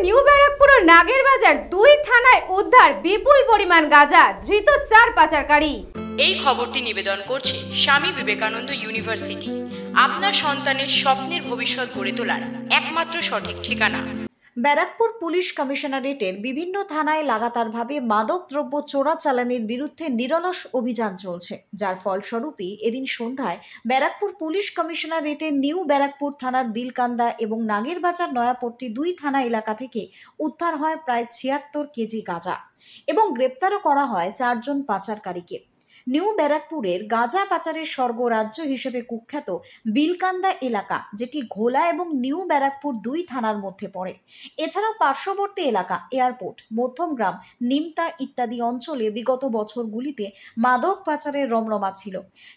New Barrackpore ও নাগেরবাজার দুই থানায় উদ্ধার বিপুল পরিমাণ গাঁজা, ধৃত 4 পাচারকারী। এই খবরটি নিবেদন করছে স্বামী বিবেকানন্দ ইউনিভার্সিটি, আপনার সন্তানের স্বপ্নের ভবিষ্যৎ গড়ে তোলার একমাত্র সঠিক ঠিকানা। ব্যারাকপুর পুলিশ কমিশনারেটের বিভিন্ন থানায় লাগাতারভাবে মাদক দ্রব্য চোরাচালানির বিরুদ্ধে নিরলস অভিযান চলছে, যার ফলস্বরূপই এদিন সন্ধ্যায় ব্যারাকপুর পুলিশ কমিশনারেটের নিউ ব্যারাকপুর থানার বিলকান্দা এবং নাগেরবাজার নয়াপট্টি দুই থানা এলাকা থেকে উদ্ধার হয় প্রায় 76 কেজি গাঁজা এবং গ্রেপ্তারও করা হয় 4 জন পাচারকারীকে। নিউ ব্যারাকপুরের গাঁজা পাচারের স্বর্গরাজ্য হিসেবে কুখ্যাত বিলকান্দা এলাকা, যেটি ঘোলা এবং নিউ ব্যারাকপুর দুই থানার মধ্যে পড়ে। এছাড়াও পার্শ্ববর্তী এলাকা এয়ারপোর্ট, মধ্যমগ্রাম, নিমতা ইত্যাদি অঞ্চলে বিগত বছরগুলিতে মাদক পাচারের রমরমা ছিল,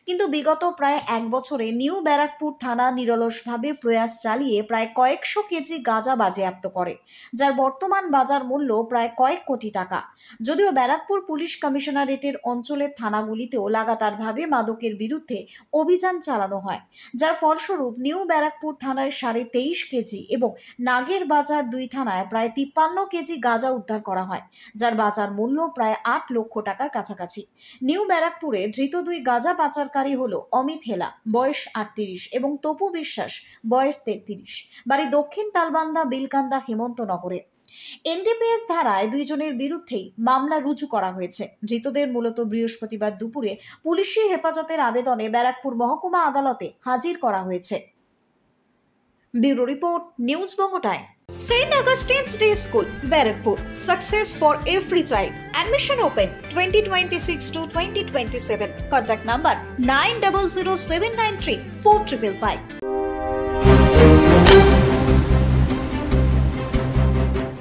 কিন্তু বিগত প্রায় 1 বছরে নিউ ব্যারাকপুর থানা নিরলসভাবে প্রয়াস চালিয়ে প্রায় কয়েকশো কেজি গাঁজা বাজেয়াপ্ত করে, যার বর্তমান বাজার মূল্য প্রায় কয়েক কোটি টাকা। যদিও ব্যারাকপুর পুলিশ কমিশনারেটের অঞ্চলের থানাগুলিতেও লাগাতারভাবে মাদকের বিরুদ্ধে অভিযান চালানো হয়, যার ফলস্বরূপ নিউ ব্যারাকপুর থানায় 23.5 কেজি এবং নাগেরবাজার দুই থানায় প্রায় 53 কেজি গাঁজা উদ্ধার করা হয়, যার বাজার মূল্য প্রায় 8 লক্ষ টাকার কাছাকাছি। নিউ ব্যারাকপুরে ধৃত দুই গাঁজা পাচারকারী হল অমিত হেলা, বয়স 38, এবং তপু বিশ্বাস, বয়স 33, বাড়ি দক্ষিণ তালবান্দা, বিলকান্দা, হেমন্তনগরে। এনডিপিএস ধারায় দুইজনের বিরুদ্ধেই মামলা রুজু করা হয়েছে। ধৃতদের মূলত বৃহস্পতিবার দুপুরে পুলিশি হেফাজতের আবেদনে ব্যারাকপুর মহকুমা আদালতে হাজির করা হয়েছে। Bureau report, news Banga time. St. Augustine's Day School, Barakpur. Success for every child. Admission open 2026 to 2027. Contact number 900793 4555.